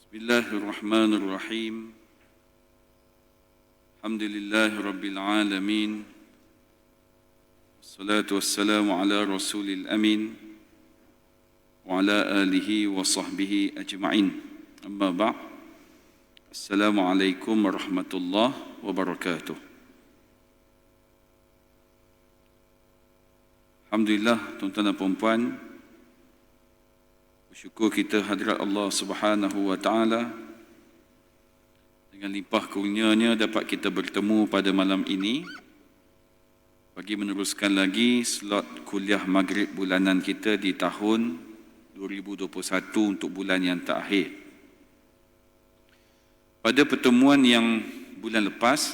Bismillahirrahmanirrahim. Alhamdulillahi Rabbil Alamin. Wassalatu wassalamu ala Rasulil Amin wa ala alihi wa sahbihi ajma'in. Amma ba'd. Assalamualaikum warahmatullahi wabarakatuh. Alhamdulillah, tuan-tuan dan puan-puan, bersyukur kita hadirat Allah Subhanahu wa taala, dengan limpah kurnianya dapat kita bertemu pada malam ini bagi meneruskan lagi slot kuliah maghrib bulanan kita di tahun 2021 untuk bulan yang terakhir. Pada pertemuan yang bulan lepas,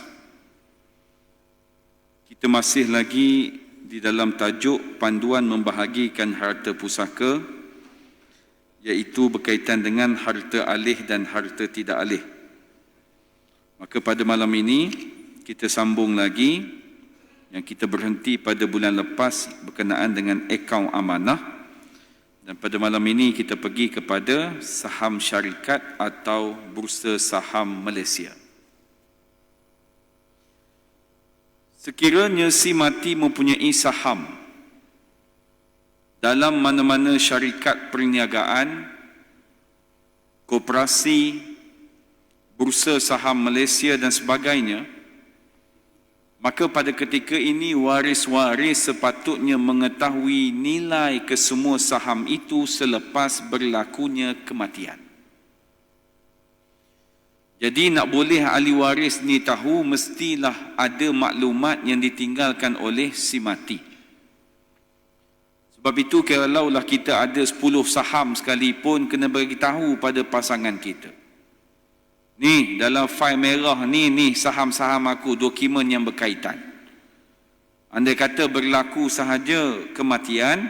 kita masih lagi di dalam tajuk panduan membahagikan harta pusaka, iaitu berkaitan dengan harta alih dan harta tidak alih. Maka pada malam ini kita sambung lagi yang kita berhenti pada bulan lepas berkenaan dengan akaun amanah, dan pada malam ini kita pergi kepada saham syarikat atau bursa saham Malaysia. Sekiranya si mati mempunyai saham dalam mana-mana syarikat perniagaan, koperasi, bursa saham Malaysia dan sebagainya, maka pada ketika ini waris-waris sepatutnya mengetahui nilai kesemua saham itu selepas berlakunya kematian. Jadi nak boleh ahli waris ni tahu, mestilah ada maklumat yang ditinggalkan oleh si mati. Sebab itu kalaulah kita ada 10 saham sekalipun, kena bagi tahu pada pasangan kita. Ni dalam fail merah ni saham-saham aku, dokumen yang berkaitan. Andai kata berlaku sahaja kematian,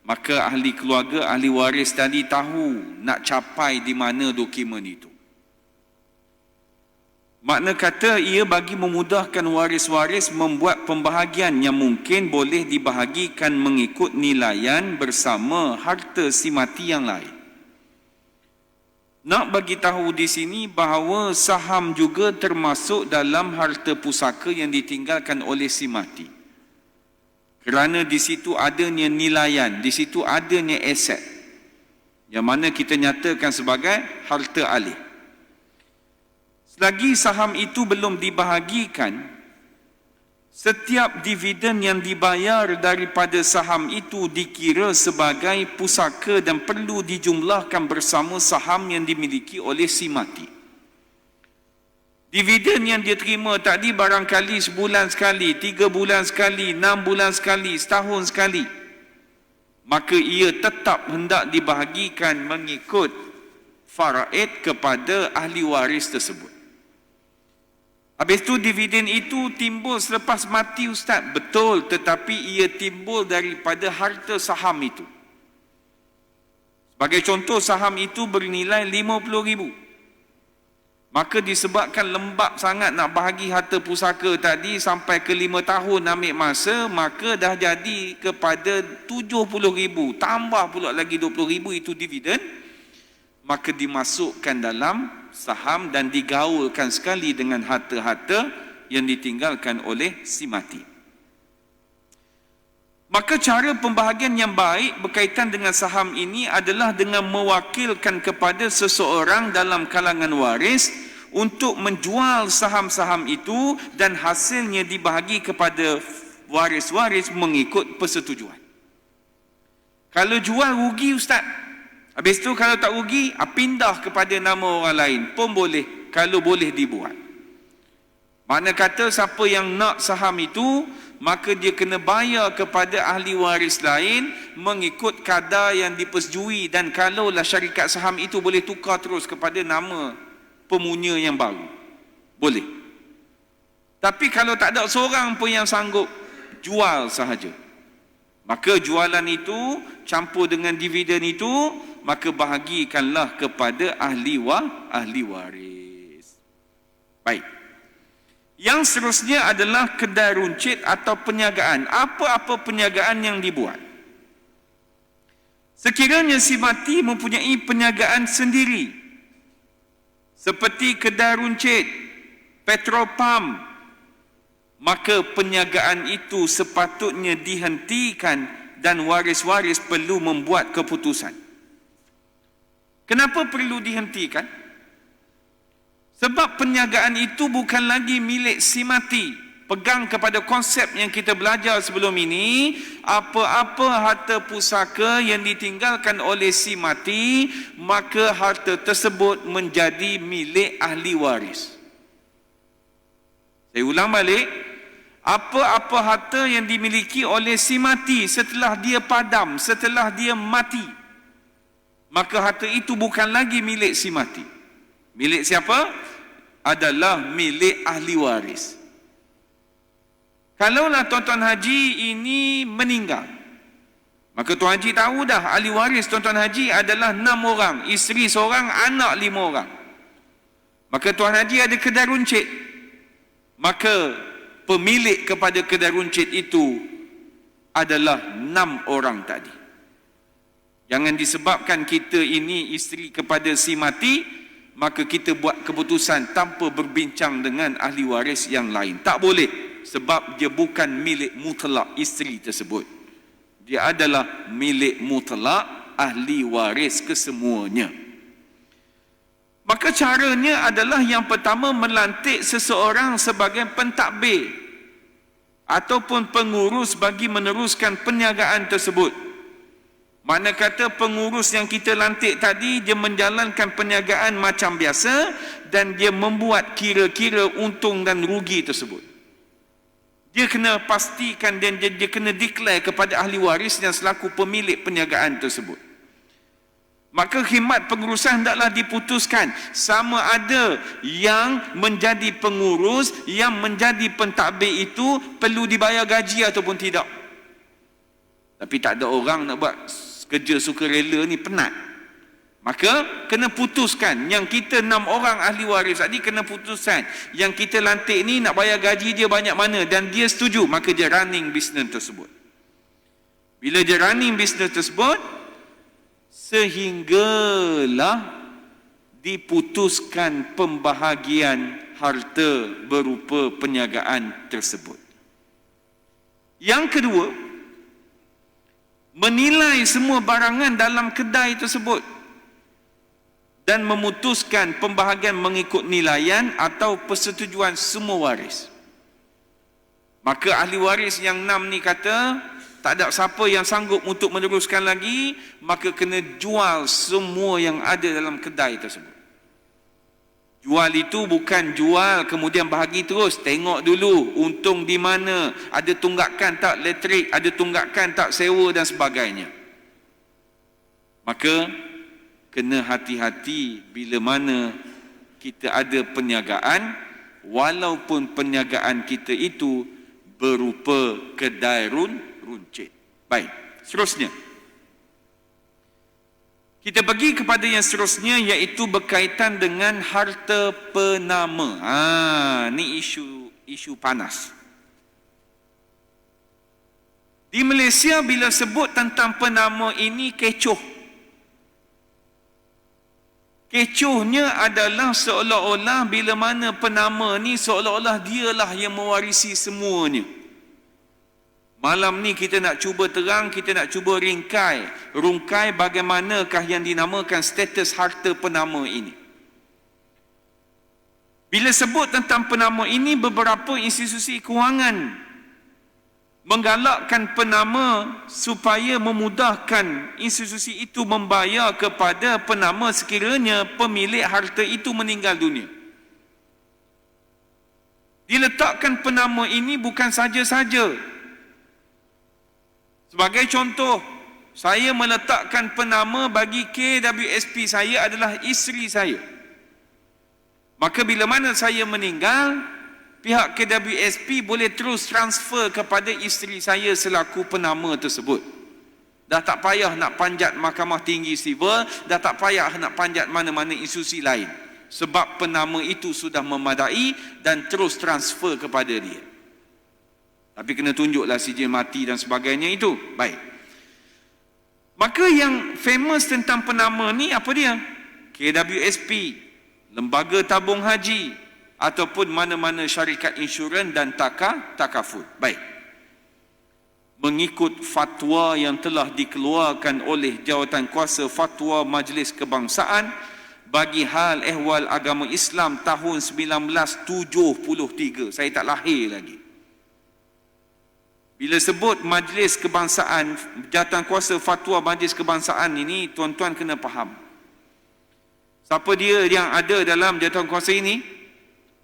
maka ahli keluarga, ahli waris tadi tahu nak capai di mana dokumen itu. Makna kata ia bagi memudahkan waris-waris membuat pembahagian yang mungkin boleh dibahagikan mengikut nilaian bersama harta si mati yang lain. Nak bagi tahu di sini bahawa saham juga termasuk dalam harta pusaka yang ditinggalkan oleh si mati. Kerana di situ adanya nilaian, di situ adanya aset yang mana kita nyatakan sebagai harta alih. Selagi saham itu belum dibahagikan, setiap dividen yang dibayar daripada saham itu dikira sebagai pusaka dan perlu dijumlahkan bersama saham yang dimiliki oleh si mati. Dividen yang dia terima tadi barangkali sebulan sekali, 3 bulan sekali, 6 bulan sekali, setahun sekali, maka ia tetap hendak dibahagikan mengikut faraid kepada ahli waris tersebut. Habis itu dividen itu timbul selepas mati, Ustaz. Betul, tetapi ia timbul daripada harta saham itu. Sebagai contoh, saham itu bernilai 50,000. Maka disebabkan lembab sangat nak bahagi harta pusaka tadi sampai ke 5 tahun ambil masa, maka dah jadi kepada 70,000. Tambah pula lagi 20,000 itu dividen. Maka dimasukkan dalam saham dan digaulkan sekali dengan harta-harta yang ditinggalkan oleh si mati. Maka cara pembahagian yang baik berkaitan dengan saham ini adalah dengan mewakilkan kepada seseorang dalam kalangan waris untuk menjual saham-saham itu dan hasilnya dibahagi kepada waris-waris mengikut persetujuan. Kalau jual rugi, Ustaz. Habis itu kalau tak rugi, pindah kepada nama orang lain pun boleh, kalau boleh dibuat. Makna kata siapa yang nak saham itu, maka dia kena bayar kepada ahli waris lain mengikut kadar yang dipersetujui, dan kalaulah syarikat saham itu boleh tukar terus kepada nama pemunya yang baru, boleh. Tapi kalau tak ada seorang pun yang sanggup, jual sahaja. Maka jualan itu campur dengan dividen itu, maka bahagikanlah kepada ahli waris. Baik. Yang seterusnya adalah kedai runcit atau perniagaan. Apa-apa perniagaan yang dibuat. Sekiranya si mati mempunyai perniagaan sendiri, seperti kedai runcit, petrolpam, maka penjagaan itu sepatutnya dihentikan dan waris-waris perlu membuat keputusan. Kenapa perlu dihentikan? Sebab penjagaan itu bukan lagi milik si mati. Pegang kepada konsep yang kita belajar sebelum ini, apa-apa harta pusaka yang ditinggalkan oleh si mati, maka harta tersebut menjadi milik ahli waris. Saya ulang balik, apa-apa harta yang dimiliki oleh si mati setelah dia padam, setelah dia mati, maka harta itu bukan lagi milik si mati. Milik siapa? Adalah milik ahli waris. Kalaulah tuan-tuan haji ini meninggal, maka tuan haji tahu dah ahli waris tuan-tuan haji adalah 6 orang, isteri seorang, anak 5 orang. Maka tuan haji ada kedai runcit, maka pemilik kepada kedai runcit itu adalah 6 orang tadi. Jangan disebabkan kita ini isteri kepada si mati, maka kita buat keputusan tanpa berbincang dengan ahli waris yang lain. Tak boleh. Sebab dia bukan milik mutlak isteri tersebut. Dia adalah milik mutlak ahli waris kesemuanya. Maka caranya adalah yang pertama melantik seseorang sebagai pentadbir ataupun pengurus bagi meneruskan perniagaan tersebut. Mana kata pengurus yang kita lantik tadi, dia menjalankan perniagaan macam biasa dan dia membuat kira-kira untung dan rugi tersebut. Dia kena pastikan dan dia kena declare kepada ahli waris yang selaku pemilik perniagaan tersebut. Maka khidmat pengurusan hendaklah diputuskan sama ada yang menjadi pengurus, yang menjadi pentadbir itu perlu dibayar gaji ataupun tidak. Tapi tak ada orang nak buat kerja sukarela ni, penat. Maka kena putuskan, yang kita 6 orang ahli waris tadi kena putuskan, yang kita lantik ni nak bayar gaji dia banyak mana dan dia setuju, maka dia running bisnes tersebut. Bila dia running bisnes tersebut, sehinggalah diputuskan pembahagian harta berupa perniagaan tersebut. Yang kedua, menilai semua barangan dalam kedai tersebut dan memutuskan pembahagian mengikut nilaian atau persetujuan semua waris. Maka ahli waris yang 6 ni kata, tak ada siapa yang sanggup untuk meneruskan lagi, maka kena jual semua yang ada dalam kedai tersebut. Jual itu bukan jual kemudian bahagi terus, tengok dulu untung di mana, ada tunggakan tak elektrik, ada tunggakan tak sewa dan sebagainya. Maka kena hati-hati bila mana kita ada perniagaan, walaupun perniagaan kita itu berupa kedai runcit. Baik, seterusnya. Kita pergi kepada yang seterusnya, iaitu berkaitan dengan harta penama. Ni isu panas. Di Malaysia bila sebut tentang penama ini kecoh. Kecohnya adalah seolah-olah bila mana penama ni seolah-olah dialah yang mewarisi semuanya. Malam ni kita nak cuba terang, kita nak cuba rungkai bagaimanakah yang dinamakan status harta penama ini. Bila sebut tentang penama ini, beberapa institusi kewangan menggalakkan penama supaya memudahkan institusi itu membayar kepada penama sekiranya pemilik harta itu meninggal dunia. Diletakkan penama ini bukan saja-saja. Sebagai contoh, saya meletakkan penama bagi KWSP saya adalah isteri saya. Maka bila mana saya meninggal, pihak KWSP boleh terus transfer kepada isteri saya selaku penama tersebut. Dah tak payah nak panjat Mahkamah Tinggi Sivil, dah tak payah nak panjat mana-mana institusi lain. Sebab penama itu sudah memadai dan terus transfer kepada dia. Tapi kena tunjuklah sijil mati dan sebagainya itu. Baik. Maka yang famous tentang penama ni apa dia? KWSP, lembaga tabung haji ataupun mana-mana syarikat insurans dan takaful. Baik. Mengikut fatwa yang telah dikeluarkan oleh Jawatankuasa Fatwa Majlis Kebangsaan bagi hal ehwal agama Islam tahun 1973. Saya tak lahir lagi. Bila sebut Majlis Kebangsaan, Jawatankuasa Fatwa Majlis Kebangsaan ini, tuan-tuan kena faham. Siapa dia yang ada dalam jawatankuasa ini?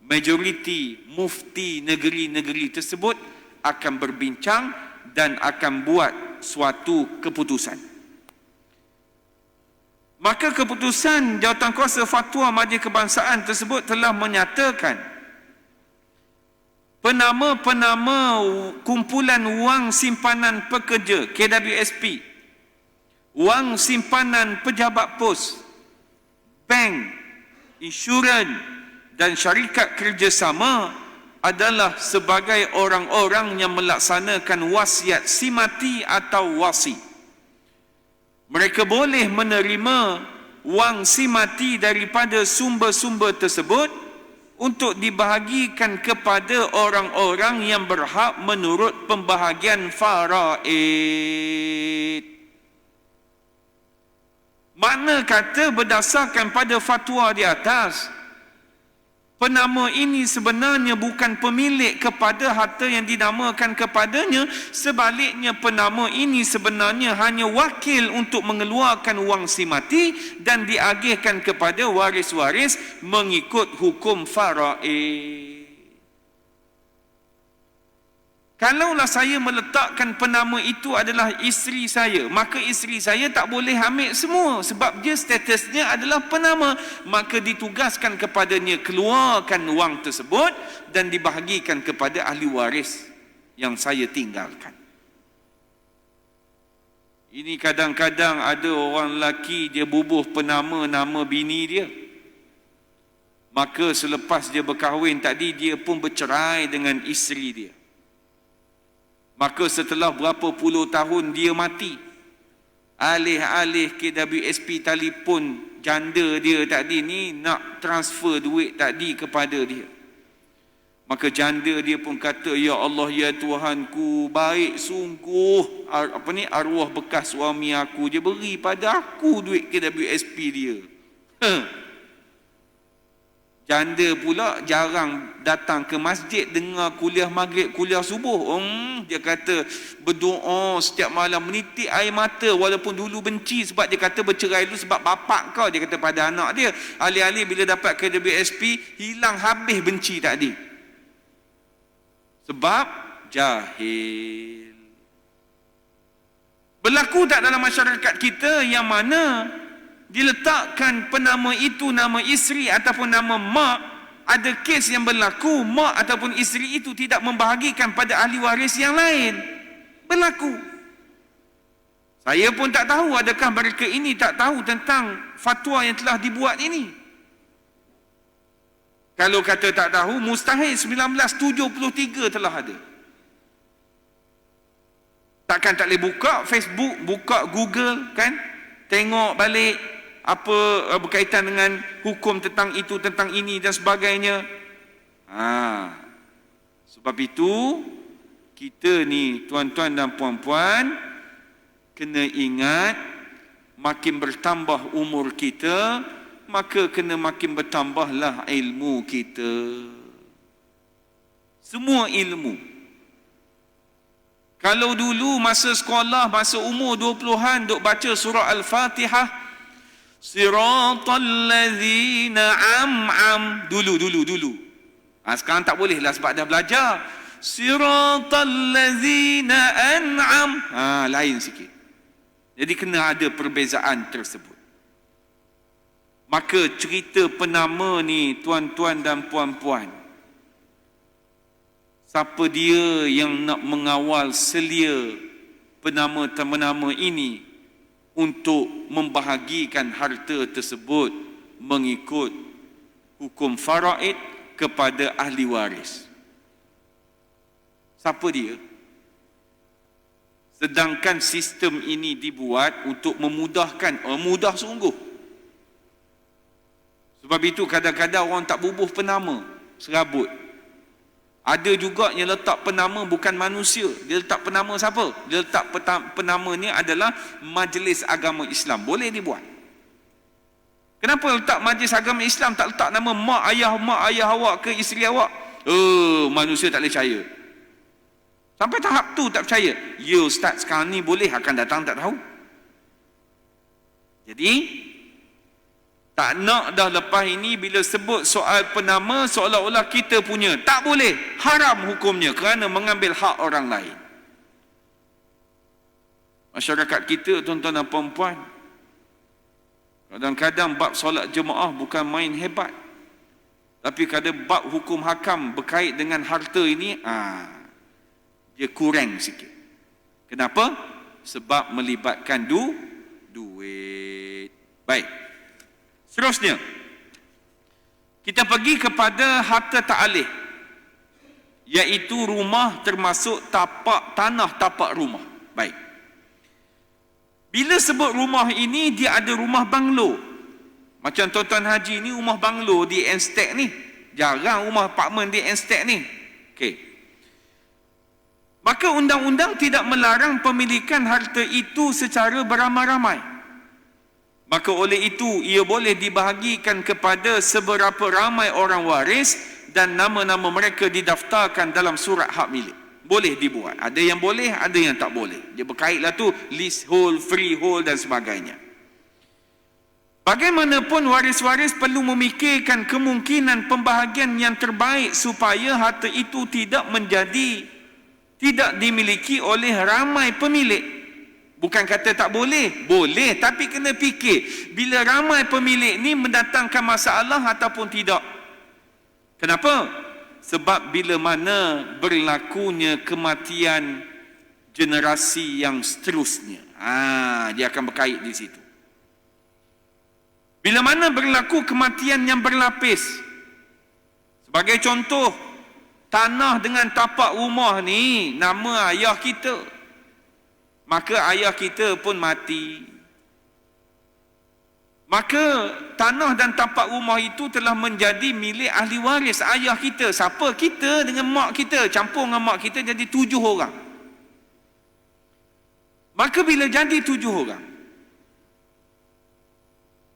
Majoriti mufti negeri-negeri tersebut akan berbincang dan akan buat suatu keputusan. Maka keputusan Jawatankuasa Fatwa Majlis Kebangsaan tersebut telah menyatakan penama-penama kumpulan wang simpanan pekerja KWSP, wang simpanan pejabat pos, bank, insurans dan syarikat kerjasama adalah sebagai orang-orang yang melaksanakan wasiat simati atau wasi. Mereka boleh menerima wang simati daripada sumber-sumber tersebut untuk dibahagikan kepada orang-orang yang berhak menurut pembahagian faraid. Makna kata berdasarkan pada fatwa di atas, penama ini sebenarnya bukan pemilik kepada harta yang dinamakan kepadanya. Sebaliknya, penama ini sebenarnya hanya wakil untuk mengeluarkan wang simati dan diagihkan kepada waris-waris mengikut hukum faraid. Kalaulah saya meletakkan penama itu adalah isteri saya, maka isteri saya tak boleh ambil semua sebab dia statusnya adalah penama. Maka ditugaskan kepadanya keluarkan wang tersebut dan dibahagikan kepada ahli waris yang saya tinggalkan. Ini kadang-kadang ada orang lelaki dia bubuh penama nama bini dia. Maka selepas dia berkahwin tadi, dia pun bercerai dengan isteri dia. Maka setelah berapa puluh tahun dia mati, alih-alih KWSP telefon janda dia tadi ni nak transfer duit tadi kepada dia, maka janda dia pun kata, ya Allah, ya Tuhanku, baik sungguh arwah bekas suami aku, dia beri pada aku duit KWSP dia. Janda pula jarang datang ke masjid dengar kuliah maghrib, kuliah subuh. Dia kata berdoa setiap malam menitik air mata walaupun dulu benci sebab dia kata bercerai dulu sebab bapak kau, dia kata pada anak dia. Alih-alih bila dapat KWSP hilang habis benci tadi. Sebab jahil. Berlaku tak dalam masyarakat kita yang mana diletakkan penama itu nama isteri ataupun nama mak, ada kes yang berlaku mak ataupun isteri itu tidak membahagikan pada ahli waris yang lain. Berlaku. Saya pun tak tahu adakah mereka ini tak tahu tentang fatwa yang telah dibuat ini. Kalau kata tak tahu, mustahil 1973 telah ada. Takkan tak boleh buka Facebook, buka Google kan, tengok balik apa berkaitan dengan hukum tentang itu, tentang ini dan sebagainya. Sebab itu kita ni tuan-tuan dan puan-puan kena ingat, makin bertambah umur kita, maka kena makin bertambahlah ilmu kita. Semua ilmu. Kalau dulu masa sekolah, masa umur 20-an duk baca surah Al-Fatihah, Siratal ladzina am'am, dulu. Sekarang tak boleh lah sebab dah belajar. Siratal ladzina an'am, lain sikit. Jadi kena ada perbezaan tersebut. Maka cerita penama ni tuan-tuan dan puan-puan, siapa dia yang nak mengawal selia penama-penama ini untuk membahagikan harta tersebut mengikut hukum faraid kepada ahli waris? Siapa dia? Sedangkan sistem ini dibuat untuk memudahkan, mudah sungguh. Sebab Sebab itu kadang-kadang orang tak bubuh penama serabut. Ada juga yang letak penama bukan manusia. Dia letak penama siapa? Dia letak penama ni adalah Majlis Agama Islam. Boleh dibuat. Kenapa letak Majlis Agama Islam tak letak nama mak ayah awak ke isteri awak? Manusia tak boleh percaya. Sampai tahap tu tak percaya. Ya ustaz, sekarang ni boleh, akan datang tak tahu. Jadi tak nak dah lepas ini bila sebut soal penama seolah-olah kita punya. Tak boleh. Haram hukumnya kerana mengambil hak orang lain. Masyarakat kita, tuan-tuan dan puan-puan, kadang-kadang bab solat jemaah bukan main hebat. Tapi kadang bab hukum hakam berkait dengan harta ini, dia kurang sikit. Kenapa? Sebab melibatkan duit. Baik. Seterusnya, kita pergi kepada harta ta'alih, iaitu rumah termasuk tanah tapak rumah. Baik. Bila sebut rumah ini, dia ada rumah banglo. Macam tuan-tuan haji ni, rumah banglo di Enstek ni. Jarang rumah apartmen di Enstek ni. Okey. Maka undang-undang tidak melarang pemilikan harta itu secara beramai-ramai. Maka oleh itu, ia boleh dibahagikan kepada seberapa ramai orang waris dan nama-nama mereka didaftarkan dalam surat hak milik. Boleh dibuat. Ada yang boleh, ada yang tak boleh. Dia berkaitlah tu leasehold, freehold dan sebagainya. Bagaimanapun waris-waris perlu memikirkan kemungkinan pembahagian yang terbaik supaya harta itu tidak dimiliki oleh ramai pemilik. Bukan kata tak boleh, boleh, tapi kena fikir bila ramai pemilik ni mendatangkan masalah ataupun tidak. Kenapa? Sebab bila mana berlakunya kematian generasi yang seterusnya, dia akan berkait di situ. Bila mana berlaku kematian yang berlapis, sebagai contoh, tanah dengan tapak rumah ni nama ayah kita, maka ayah kita pun mati. Maka tanah dan tapak rumah itu telah menjadi milik ahli waris ayah kita. Siapa? Kita dengan mak kita. Campur dengan mak kita jadi 7 orang. Maka bila jadi 7 orang,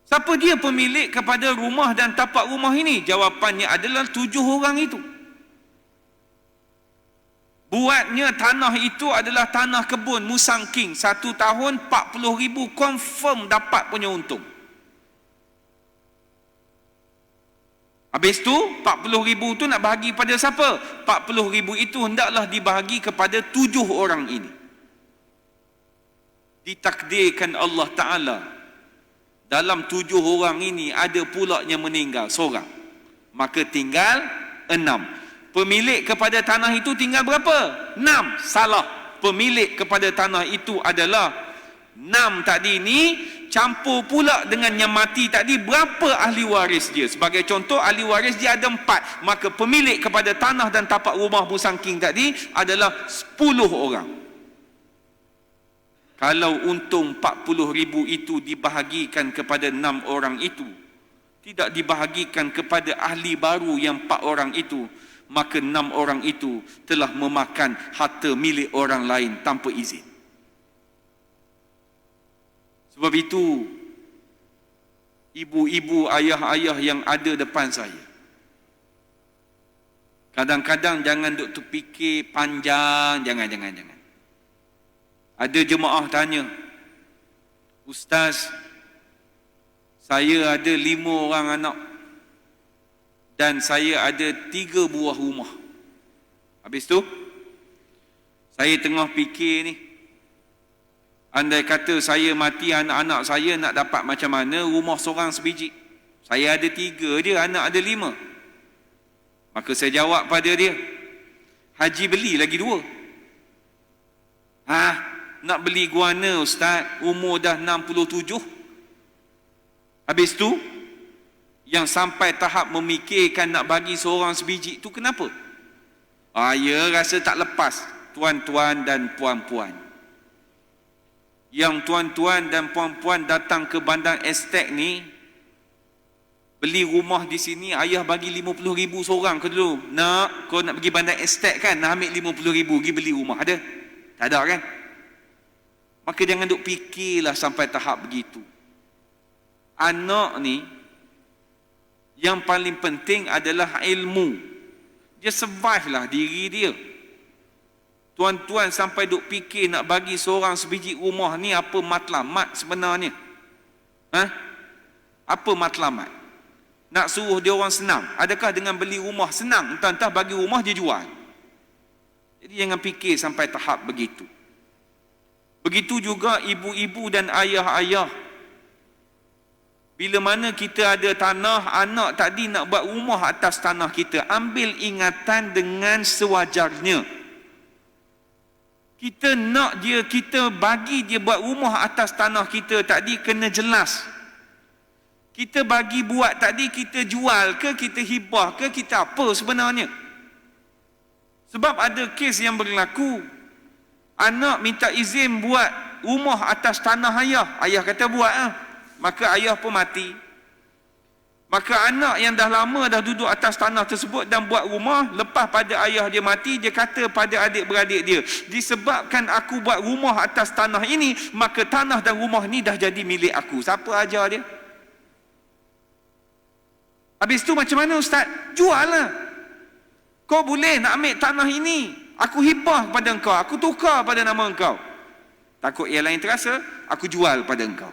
siapa dia pemilik kepada rumah dan tapak rumah ini? Jawapannya adalah 7 orang itu. Buatnya tanah itu adalah tanah kebun Musang King. 1 tahun 40,000 confirm dapat punya untung. Habis tu 40,000 tu nak bahagi pada siapa? 40,000 itu hendaklah dibahagi kepada 7 orang ini. Ditakdirkan Allah Ta'ala dalam 7 orang ini ada pula yang meninggal seorang. Maka tinggal 6. Pemilik kepada tanah itu tinggal berapa? 6. Salah. Pemilik kepada tanah itu adalah 6 tadi ni, campur pula dengan yang mati tadi. Berapa ahli waris dia? Sebagai contoh, ahli waris dia ada 4. Maka pemilik kepada tanah dan tapak rumah Musang King tadi adalah 10 orang. Kalau untung 40,000 itu dibahagikan kepada 6 orang itu, tidak dibahagikan kepada ahli baru yang 4 orang itu, maka 6 orang itu telah memakan harta milik orang lain tanpa izin. Sebab itu, ibu-ibu, ayah-ayah yang ada depan saya, kadang-kadang jangan duk terfikir panjang, jangan. Ada jemaah tanya, Ustaz, saya ada 5 orang anak dan saya ada 3 buah rumah. Habis tu, saya tengah fikir ni, andai kata saya mati, anak-anak saya nak dapat macam mana rumah seorang sebiji? Saya ada 3 dia, anak ada 5. Maka saya jawab pada dia, haji beli lagi 2. Nak beli guana Ustaz, umur dah 67. Habis tu, yang sampai tahap memikirkan nak bagi seorang sebiji tu kenapa? Ya rasa tak lepas, tuan-tuan dan puan-puan. Yang tuan-tuan dan puan-puan datang ke bandar estate ni, Beli rumah di sini, ayah bagi 50,000 seorang ke dulu. Nak, kau nak pergi bandar estate kan, nak ambil 50,000 pergi beli rumah. Ada? Tak ada kan? Maka jangan duk fikirlah sampai tahap begitu. Anak ni, yang paling penting adalah ilmu. Dia survive lah diri dia. Tuan-tuan sampai duk fikir nak bagi seorang sebiji rumah ni apa matlamat sebenarnya? Apa matlamat? Nak suruh dia orang senang. Adakah dengan beli rumah senang? Entah-entah bagi rumah dia jual. Jadi jangan fikir sampai tahap begitu. Begitu juga ibu-ibu dan ayah-ayah. Bila mana kita ada tanah, anak tadi nak buat rumah atas tanah kita, ambil ingatan dengan sewajarnya. Kita nak dia, kita bagi dia buat rumah atas tanah kita tadi kena jelas. Kita bagi buat tadi, kita jual ke, kita hibah ke, kita apa sebenarnya? Sebab ada kes yang berlaku, anak minta izin buat rumah atas tanah ayah. Ayah kata buat lah. Maka ayah pun mati. Maka anak yang dah lama dah duduk atas tanah tersebut dan buat rumah, lepas pada ayah dia mati, dia kata pada adik-beradik dia, disebabkan aku buat rumah atas tanah ini, maka tanah dan rumah ni dah jadi milik aku. Siapa ajar dia? Habis tu macam mana ustaz? Jual lah. Kau boleh nak ambil tanah ini, aku hibah kepada engkau, aku tukar pada nama engkau. Takut yang lain terasa, aku jual pada engkau.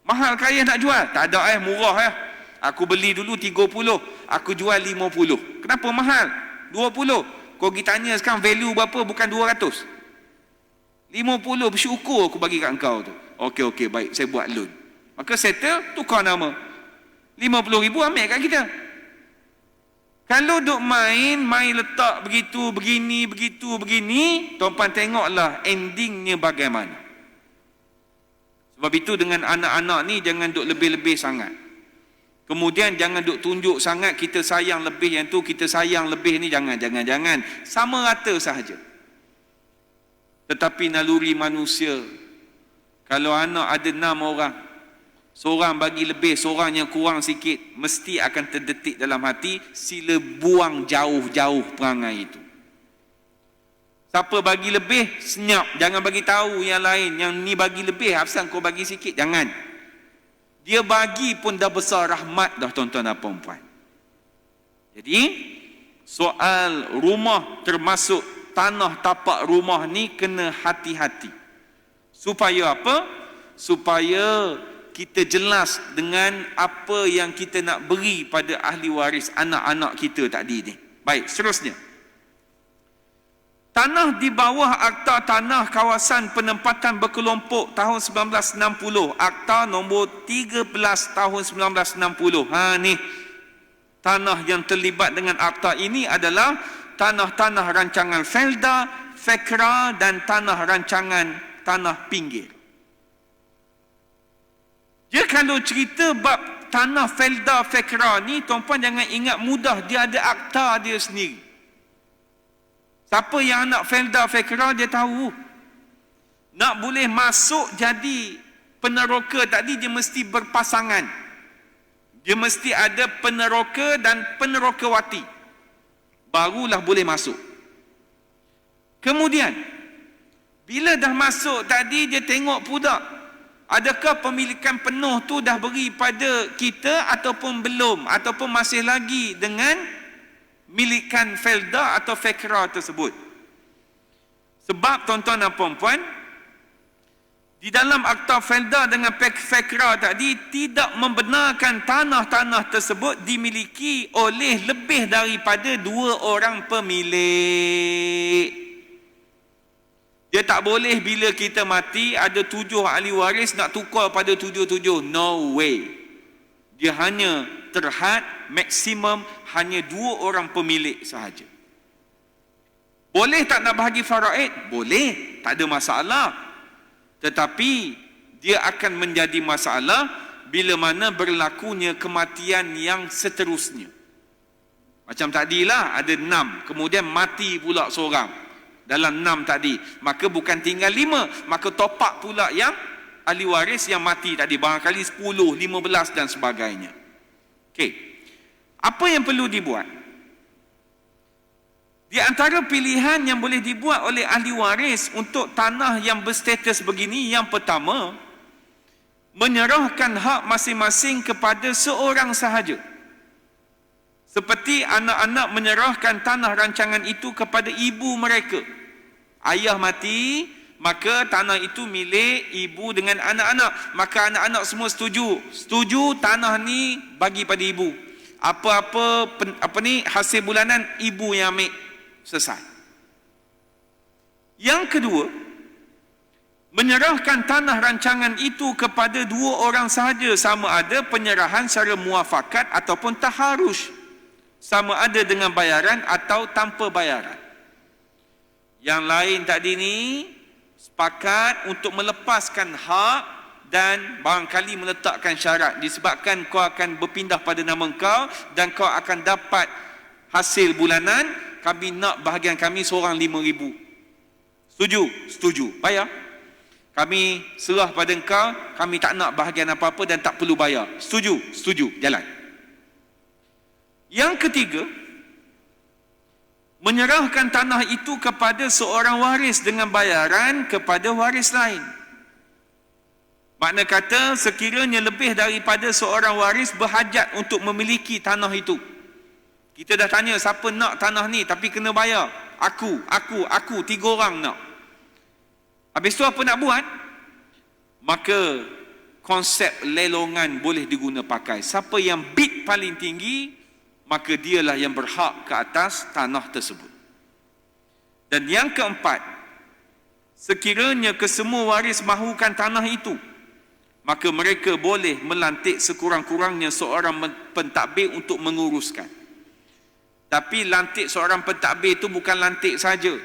Mahal kaya nak jual? Tak ada murah Aku beli dulu 30, aku jual 50. Kenapa mahal? 20. Kau pergi tanya sekarang value berapa, bukan 200. 50 bersyukur aku bagi kat engkau tu. Okey, baik, saya buat loan. Maka settle, tukar nama. 50,000 ambil kat kita. Kalau duk main letak begitu, begini, tuan-tuan tengoklah endingnya bagaimana. Sebab itu dengan anak-anak ni jangan duk lebih-lebih sangat. Kemudian jangan duk tunjuk sangat kita sayang lebih yang tu, kita sayang lebih ni, jangan. Sama rata sahaja. Tetapi naluri manusia, kalau anak ada 6 orang, seorang bagi lebih, seorang yang kurang sikit, mesti akan terdetik dalam hati, sila buang jauh-jauh perangai itu. Siapa bagi lebih, senyap. Jangan bagi tahu yang lain, yang ni bagi lebih, asal kau bagi sikit, jangan. Dia bagi pun dah besar rahmat dah tuan-tuan dan puan-puan. Jadi, soal rumah termasuk tanah tapak rumah ni kena hati-hati. Supaya apa? Supaya kita jelas dengan apa yang kita nak beri pada ahli waris anak-anak kita tadi ni. Baik, seterusnya. Tanah di bawah Akta Tanah Kawasan Penempatan Berkelompok tahun 1960, Akta nombor 13 tahun 1960. Ni tanah yang terlibat dengan akta ini adalah tanah-tanah rancangan Felda, Fekra dan tanah rancangan tanah pinggir. Dia kalau cerita bab tanah Felda, Fekra ni, tuan-puan jangan ingat mudah, dia ada akta dia sendiri. Siapa yang nak Felda, Fekra, dia tahu. Nak boleh masuk jadi peneroka tadi, dia mesti berpasangan. Dia mesti ada peneroka dan penerokawati. Barulah boleh masuk. Kemudian, bila dah masuk tadi, dia tengok pula, adakah pemilikan penuh tu dah beri pada kita ataupun belum, ataupun masih lagi dengan milikan Felda atau Fekra tersebut. Sebab tuan-tuan dan puan-puan, di dalam akta Felda dengan Fekra tadi tidak membenarkan tanah-tanah tersebut dimiliki oleh lebih daripada 2 orang pemilik. Dia tak boleh bila kita mati ada 7 ahli waris nak tukar pada 7-7. No way. Dia hanya terhad maksimum hanya 2 orang pemilik sahaja. Boleh tak nak bahagi faraid? Boleh, tak ada masalah. Tetapi dia akan menjadi masalah bila mana berlakunya kematian yang seterusnya. Macam tadilah ada 6, kemudian mati pula seorang dalam 6 tadi, maka bukan tinggal 5, maka topak pula yang ahli waris yang mati tadi, barangkali 10, 15 dan sebagainya. Ok, Okey. Apa yang perlu dibuat? Di antara pilihan yang boleh dibuat oleh ahli waris untuk tanah yang berstatus begini, yang pertama, menyerahkan hak masing-masing kepada seorang sahaja. Seperti anak-anak menyerahkan tanah rancangan itu kepada ibu mereka. Ayah mati, maka tanah itu milik ibu dengan anak-anak. Maka anak-anak semua setuju. Setuju tanah ni bagi pada ibu. Apa-apa hasil bulanan ibu yang ambil. Selesai. Yang kedua, menyerahkan tanah rancangan itu kepada dua orang sahaja, sama ada penyerahan secara muafakat ataupun taharus, sama ada dengan bayaran atau tanpa bayaran. Yang lain tadi ni sepakat untuk melepaskan hak dan barangkali meletakkan syarat, disebabkan kau akan berpindah pada nama kau dan kau akan dapat hasil bulanan, kami nak bahagian kami seorang 5,000. Setuju? Setuju. Bayar. Kami serah pada engkau, kami tak nak bahagian apa-apa dan tak perlu bayar. Setuju? Setuju. Jalan. Yang ketiga, menyerahkan tanah itu kepada seorang waris dengan bayaran kepada waris lain. Makna kata, sekiranya lebih daripada seorang waris berhajat untuk memiliki tanah itu. Kita dah tanya siapa nak tanah ni tapi kena bayar. Aku, 3 orang nak. Habis tu apa nak buat? Maka konsep lelongan boleh diguna pakai. Siapa yang bid paling tinggi, maka dialah yang berhak ke atas tanah tersebut. Dan yang keempat, sekiranya kesemua waris mahukan tanah itu, maka mereka boleh melantik sekurang-kurangnya seorang pentadbir untuk menguruskan. Tapi lantik seorang pentadbir itu bukan lantik saja.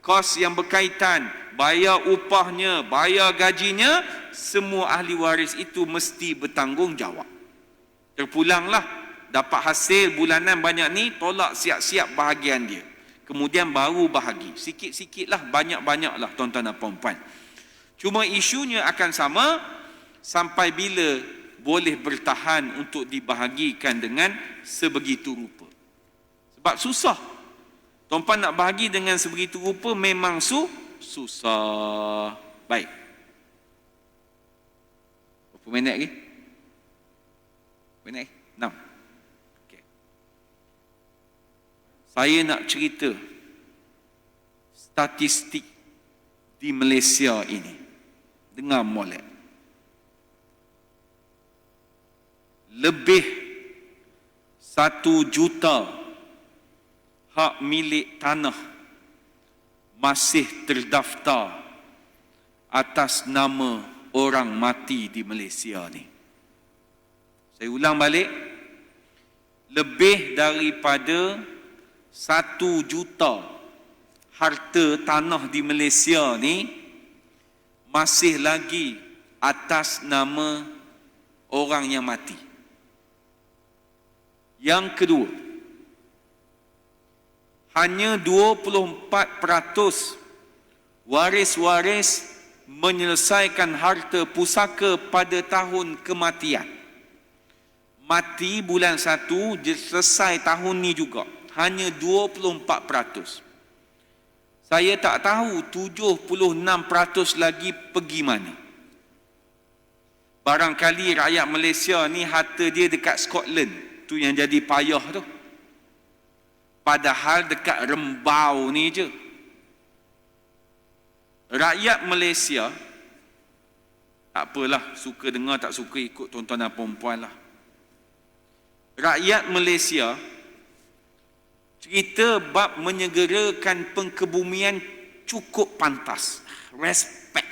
Kos yang berkaitan, bayar upahnya, bayar gajinya, semua ahli waris itu mesti bertanggungjawab. Terpulanglah, dapat hasil bulanan banyak ni, tolak siap-siap bahagian dia. Kemudian baru bahagi. Sikit-sikitlah, banyak-banyaklah tuan-tuan dan puan-puan. Cuma isunya akan sama, sampai bila boleh bertahan untuk dibahagikan dengan sebegitu rupa. Sebab susah. Tuan-puan nak bahagi dengan sebegitu rupa memang susah. Baik. Berapa minit lagi? Minit lagi? 6. Okay. Saya nak cerita statistik di Malaysia ini. Dengar molek. Lebih 1 juta hak milik tanah masih terdaftar atas nama orang mati di Malaysia ni. Saya ulang balik, lebih daripada 1 juta harta tanah di Malaysia ni masih lagi atas nama orang yang mati. Yang kedua, hanya 24% waris-waris menyelesaikan harta pusaka pada tahun kematian. Mati bulan 1, selesai tahun ni juga. Hanya 24%. Saya tak tahu 76% lagi pergi mana. Barangkali rakyat Malaysia ni harta dia dekat Scotland. Tu yang jadi payah tu. Padahal dekat Rembau ni je. Rakyat Malaysia, tak apalah, suka dengar tak suka ikut tuan-tuan dan perempuan lah. Rakyat Malaysia cerita bab menyegerakan pengkebumian cukup pantas. Respect.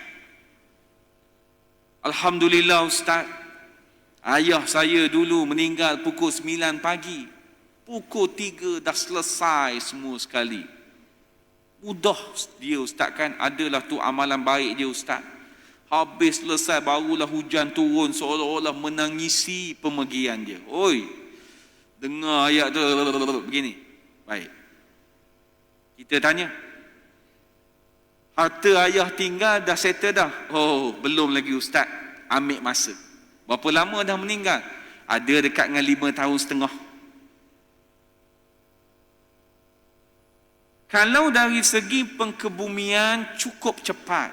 Alhamdulillah Ustaz. Ayah saya dulu meninggal pukul 9 pagi. Pukul 3 dah selesai semua sekali. Mudah dia Ustaz kan. Adalah tu amalan baik dia Ustaz. Habis selesai barulah hujan turun seolah-olah menangisi pemergian dia. Oi, dengar ayat tu begini. Baik. Kita tanya. Harta ayah tinggal dah settle dah? Oh, belum lagi Ustaz. Ambil masa. Berapa lama dah meninggal? Ada dekat dengan 5 tahun setengah. Kalau dari segi pengkebumian cukup cepat,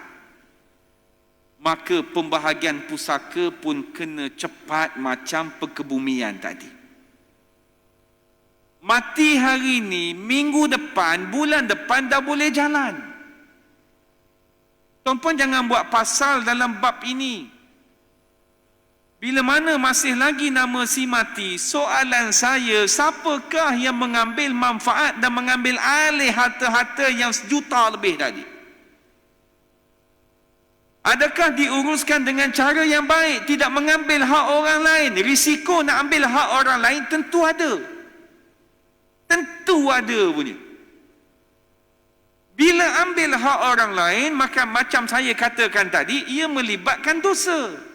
maka pembahagian pusaka pun kena cepat macam pengkebumian tadi. Mati hari ni, minggu depan, bulan depan dah boleh jalan. Tuan-puan jangan buat pasal dalam bab ini. Bila mana masih lagi nama si mati, soalan saya, siapakah yang mengambil manfaat dan mengambil alih harta-harta yang sejuta lebih tadi? Adakah diuruskan dengan cara yang baik, tidak mengambil hak orang lain? Risiko nak ambil hak orang lain tentu ada. Tentu ada punya. Bila ambil hak orang lain, maka macam saya katakan tadi, ia melibatkan dosa.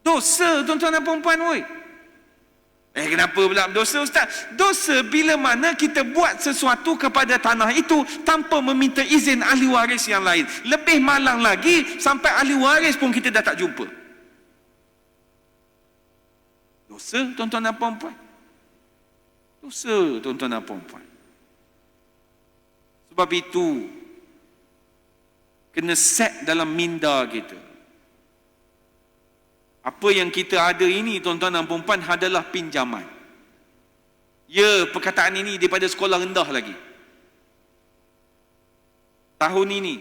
Dosa, tuan-tuan dan puan-puan, oi. Kenapa pula dosa, Ustaz? Dosa bila mana kita buat sesuatu kepada tanah itu tanpa meminta izin ahli waris yang lain. Lebih malang lagi, sampai ahli waris pun kita dah tak jumpa. Dosa, tuan-tuan dan puan-puan. Dosa, tuan-tuan dan puan-puan. Sebab itu, kena set dalam minda kita. Apa yang kita ada ini, tuan-tuan dan puan-puan, adalah pinjaman. Ya, perkataan ini daripada sekolah rendah lagi. Tahun ini,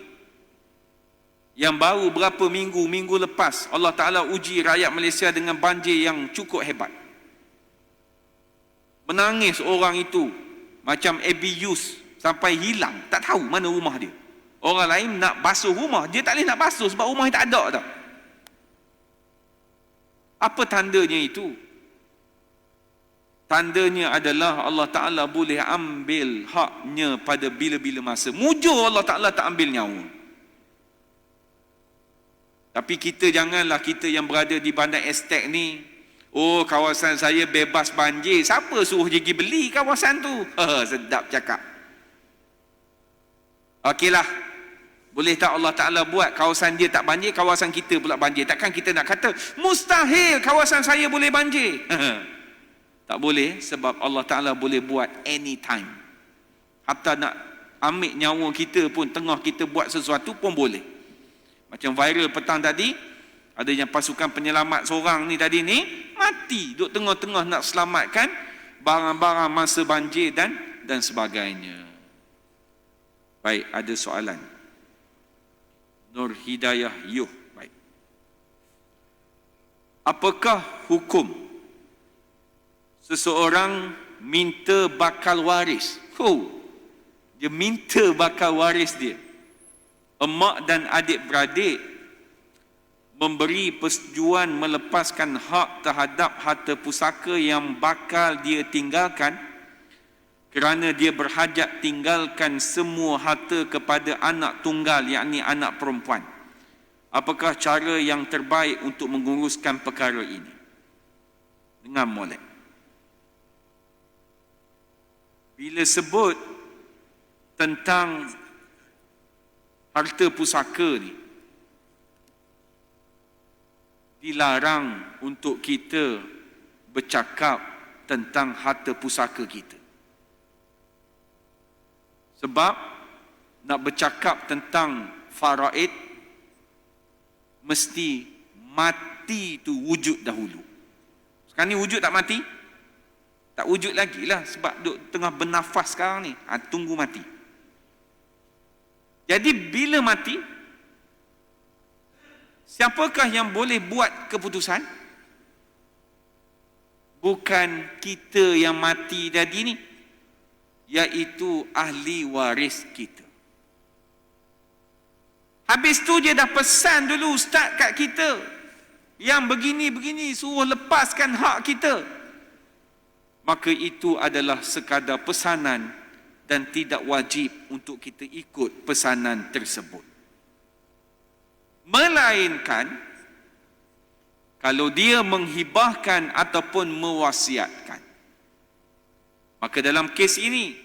yang baru berapa minggu lepas, Allah Ta'ala uji rakyat Malaysia dengan banjir yang cukup hebat. Menangis orang itu, macam abuse, sampai hilang, tak tahu mana rumah dia. Orang lain nak basuh rumah, dia tak boleh nak basuh sebab rumah dia tak ada tau. Apa tandanya itu? Tandanya adalah Allah Ta'ala boleh ambil haknya pada bila-bila masa. Mujur Allah Ta'ala tak ambil nyawa. Tapi kita janganlah, kita yang berada di bandar estate ni, oh kawasan saya bebas banjir, siapa suruh dia pergi beli kawasan tu? Sedap cakap. Okeylah, boleh tak Allah Ta'ala buat kawasan dia tak banjir, kawasan kita pula banjir? Takkan kita nak kata, mustahil kawasan saya boleh banjir. Tak boleh, sebab Allah Ta'ala boleh buat anytime. Hatta nak ambil nyawa kita pun, tengah kita buat sesuatu pun boleh. Macam viral petang tadi, ada yang pasukan penyelamat seorang ni tadi ni, mati duduk tengah-tengah nak selamatkan barang-barang masa banjir dan sebagainya. Baik, ada soalan. Nur Hidayah Yuh. Baik. Apakah hukum seseorang minta bakal waris? Dia minta bakal waris dia. Emak dan adik-beradik memberi persetujuan melepaskan hak terhadap harta pusaka yang bakal dia tinggalkan kerana dia berhajat tinggalkan semua harta kepada anak tunggal, yakni anak perempuan. Apakah cara yang terbaik untuk menguruskan perkara ini? Dengar molek. Bila sebut tentang harta pusaka ni, dilarang untuk kita bercakap tentang harta pusaka kita. Sebab nak bercakap tentang faraid, mesti mati tu wujud dahulu. Sekarang ni wujud tak mati? Tak wujud lagi lah, sebab duk tengah bernafas sekarang ni. Tunggu mati. Jadi bila mati, siapakah yang boleh buat keputusan? Bukan kita yang mati tadi ni, iaitu ahli waris kita. Habis tu dia dah pesan dulu ustaz kat kita, yang begini-begini suruh lepaskan hak kita. Maka itu adalah sekadar pesanan dan tidak wajib untuk kita ikut pesanan tersebut. Melainkan kalau dia menghibahkan ataupun mewasiatkan. Maka dalam kes ini,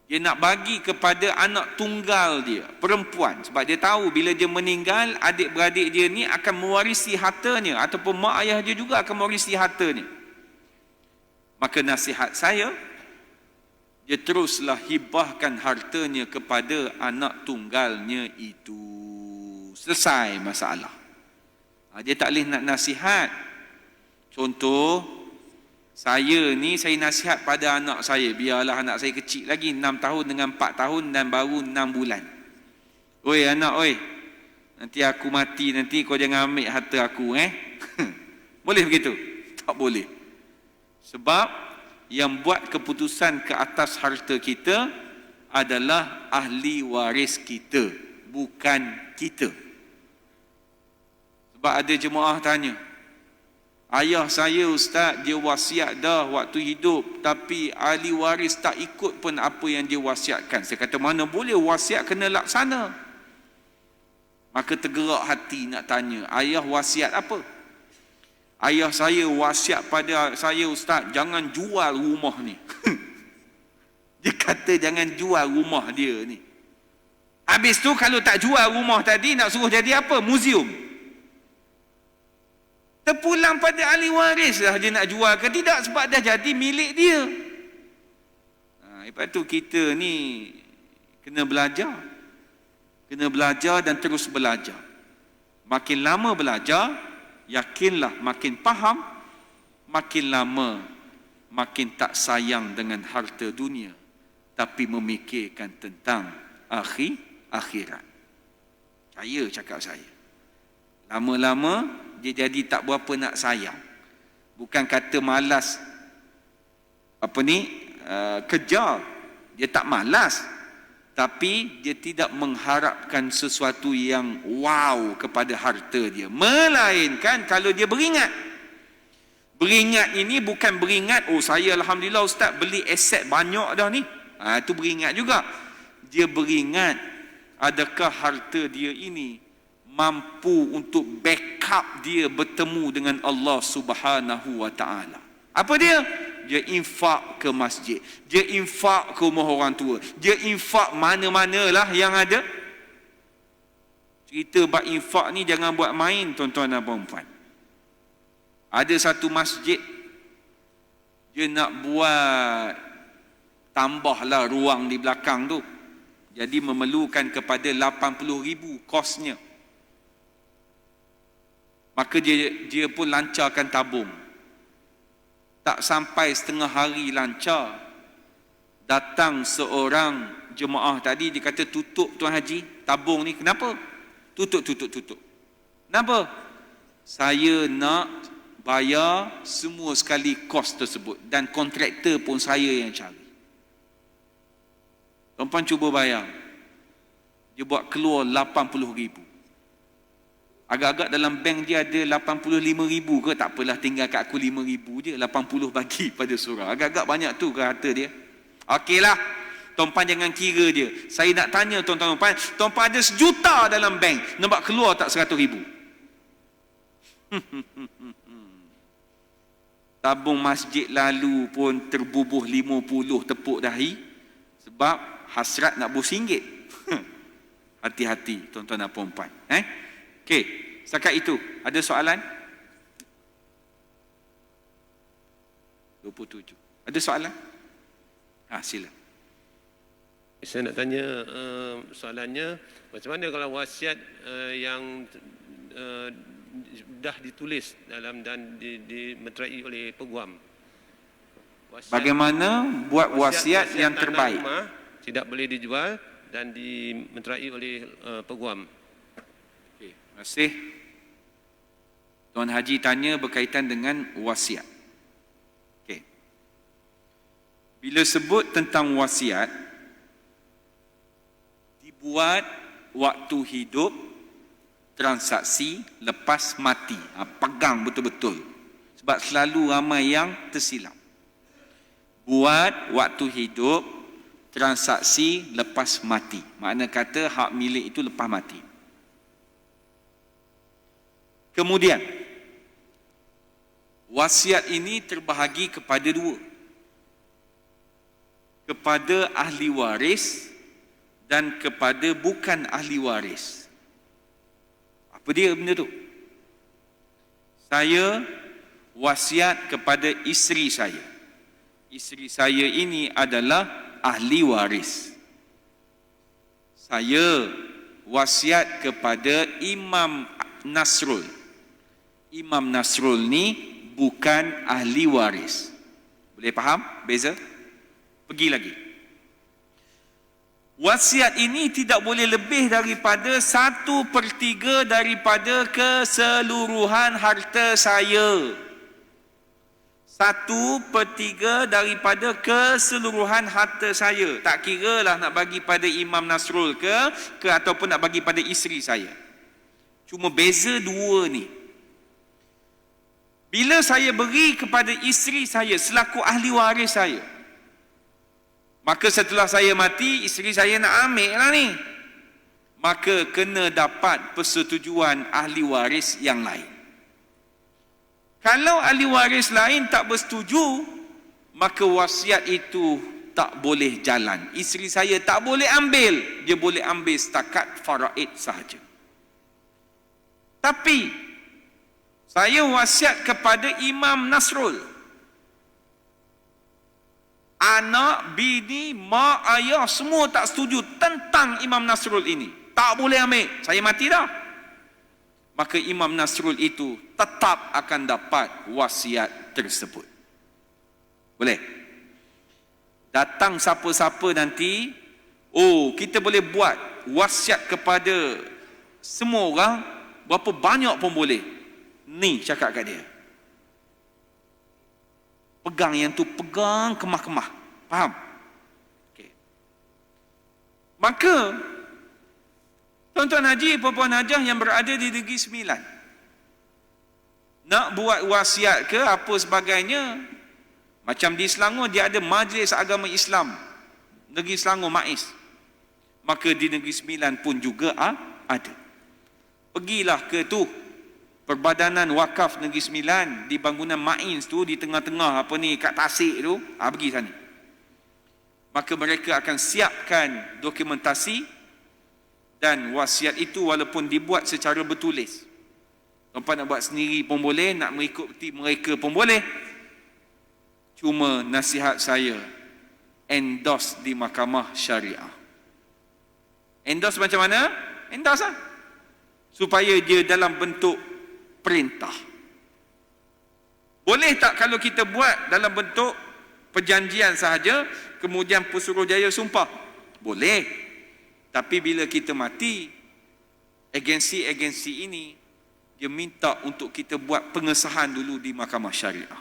Dia nak bagi kepada anak tunggal dia, perempuan. Sebab dia tahu bila dia meninggal, adik-beradik dia ni akan mewarisi hartanya, ataupun mak ayah dia juga akan mewarisi hartanya. Maka nasihat saya, dia teruslah hibahkan hartanya kepada anak tunggalnya itu. Selesai masalah. Dia tak boleh nak nasihat. Contoh, saya nasihat pada anak saya, biarlah anak saya kecil lagi, 6 tahun dengan 4 tahun dan baru 6 bulan. Oi anak, oi, nanti aku mati, nanti kau jangan ambil harta aku, Boleh begitu? Tak boleh. Sebab yang buat keputusan ke atas harta kita adalah ahli waris kita, bukan kita. Sebab ada jemaah tanya, ayah saya ustaz, dia wasiat dah waktu hidup, tapi ahli waris tak ikut pun apa yang dia wasiatkan. Saya kata, mana boleh, wasiat kena laksana. Maka tergerak hati nak tanya, ayah wasiat apa? Ayah saya wasiat pada saya ustaz, jangan jual rumah ni. Dia kata jangan jual rumah dia ni. Habis tu kalau tak jual rumah tadi, nak suruh jadi apa? Muzium. Terpulang pada ahli waris lah dia nak jual ke tidak, sebab dah jadi milik dia. Lepas tu kita ni kena belajar. Kena belajar dan terus belajar. Makin lama belajar, yakinlah makin faham, makin lama makin tak sayang dengan harta dunia, tapi memikirkan tentang akhirat. Saya cakap saya. Lama-lama dia jadi tak berapa nak sayang. Bukan kata malas kejar. Dia tak malas, tapi dia tidak mengharapkan sesuatu yang wow kepada harta dia. Melainkan kalau dia beringat. Beringat ini bukan beringat, oh saya alhamdulillah ustaz beli aset banyak dah ni. Itu beringat juga. Dia beringat, adakah harta dia ini mampu untuk backup dia bertemu dengan Allah Subhanahu wa taala. Apa dia? Dia infak ke masjid, dia infak ke rumah orang tua, dia infak mana-manalah yang ada. Cerita bab infak ni jangan buat main tuan-tuan dan puan-puan. Ada satu masjid, dia nak buat tambahlah ruang di belakang tu, jadi memerlukan kepada 80,000 kosnya. Maka dia pun lancarkan tabung. Tak sampai setengah hari lancar, datang seorang jemaah tadi, dia kata, tutup Tuan Haji, tabung ni kenapa? Tutup. Kenapa? Saya nak bayar semua sekali kos tersebut, dan kontraktor pun saya yang cari. Tuan-tuan cuba bayar, dia buat keluar 80,000. Agak-agak dalam bank dia ada 85,000 ke, tak apalah, tinggal kat aku 5,000 je, 80 bagi pada surah. Agak-agak banyak tu ke harta dia? Okeylah, tuan-tuan jangan kira dia. Saya nak tanya tuan-tuan, tuan-tuan ada 1 juta dalam bank, nampak keluar tak 100,000? Tabung masjid lalu pun terbubuh 50 tepuk dahi, sebab hasrat nak RM1. Hati-hati tuan-tuan dan puan-puan. Okey, setakat itu ada soalan? 27. Ada soalan? Sila. Saya nak tanya, soalannya, macam mana kalau wasiat yang dah ditulis dalam dan dimeterai oleh peguam? Bagaimana buat wasiat yang terbaik? Rumah tidak boleh dijual dan dimeterai oleh peguam. Terima kasih. Tuan Haji tanya berkaitan dengan wasiat. Okey. Bila sebut tentang wasiat, dibuat waktu hidup, transaksi lepas mati. Pegang betul-betul. Sebab selalu ramai yang tersilap. Buat waktu hidup, transaksi lepas mati. Makna kata hak milik itu lepas mati. Kemudian, wasiat ini terbahagi kepada 2. kepada ahli waris dan kepada bukan ahli waris. Apa dia benda tu? Saya wasiat kepada isteri saya. Isteri saya ini adalah ahli waris. Saya wasiat kepada Imam Nasrul. Imam Nasrul ni bukan ahli waris. Boleh faham beza? Pergi lagi. Wasiat ini tidak boleh lebih daripada 1/3 daripada keseluruhan harta saya. 1/3 daripada keseluruhan harta saya. Tak kira lah nak bagi pada Imam Nasrul ke ataupun nak bagi pada isteri saya. Cuma beza dua ni. Bila saya beri kepada isteri saya selaku ahli waris saya, maka setelah saya mati, isteri saya nak ambil lah ni. Maka kena dapat persetujuan ahli waris yang lain. Kalau ahli waris lain tak bersetuju, maka wasiat itu tak boleh jalan. Isteri saya tak boleh ambil. Dia boleh ambil setakat faraid sahaja. Tapi, saya wasiat kepada Imam Nasrul. Anak, bini, mak, ayah semua tak setuju tentang Imam Nasrul ini. Tak boleh ambil. Saya mati dah. Maka Imam Nasrul itu tetap akan dapat wasiat tersebut. Boleh? Datang siapa-siapa nanti, kita boleh buat wasiat kepada semua orang, berapa banyak pun boleh. Ni cakap kat dia. Pegang yang tu, pegang kemah-kemah. Faham? Okay. Maka, tuan-tuan haji, puan-puan hajah yang berada di Negeri Sembilan, nak buat wasiat ke apa sebagainya, macam di Selangor, dia ada Majlis Agama Islam Negeri Selangor, MAIS. Maka di Negeri Sembilan pun juga ada. Pergilah ke tu, Perbadanan Wakaf Negeri Sembilan, di bangunan MAIS tu, di tengah-tengah kat Tasik tu, pergi sana. Maka mereka akan siapkan dokumentasi, dan wasiat itu walaupun dibuat secara bertulis. Tuan-tuan nak buat sendiri pun boleh, nak mengikuti mereka pun boleh. Cuma nasihat saya, endorse di mahkamah syariah. Endorse macam mana? Endorse lah. Supaya dia dalam bentuk perintah. Boleh tak kalau kita buat dalam bentuk perjanjian sahaja, kemudian Pesuruhjaya sumpah? Boleh. Tapi bila kita mati, agensi-agensi ini, dia minta untuk kita buat pengesahan dulu di mahkamah syariah.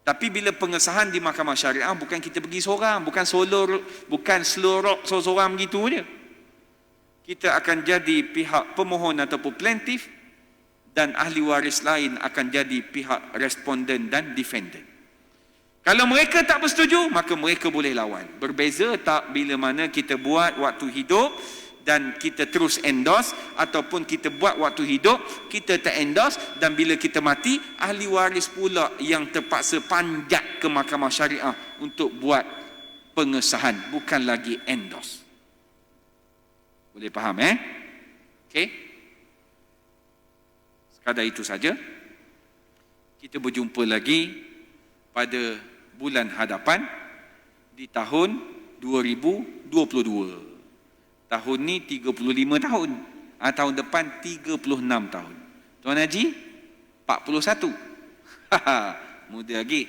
Tapi bila pengesahan di mahkamah syariah, bukan kita pergi seorang, bukan selorok seorang begitu je. Kita akan jadi pihak pemohon ataupun plaintiff, dan ahli waris lain akan jadi pihak responden dan defendant. Kalau mereka tak bersetuju, maka mereka boleh lawan. Berbeza tak bila mana kita buat waktu hidup dan kita terus endorse, ataupun kita buat waktu hidup, kita tak endorse, dan bila kita mati, ahli waris pula yang terpaksa panjat ke mahkamah syariah untuk buat pengesahan, bukan lagi endorse. Boleh faham Okey? Sekadar itu saja. Kita berjumpa lagi pada bulan hadapan di tahun 2022. Tahun ni 35 tahun. Tahun depan 36 tahun. Tuan Haji 41. Muda lagi.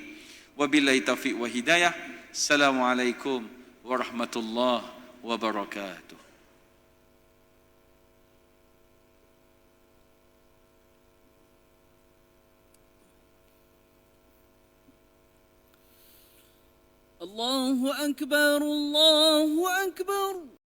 Wabillahi taufiq wa hidayah. Assalamualaikum warahmatullahi wabarakatuh. الله أكبر الله أكبر.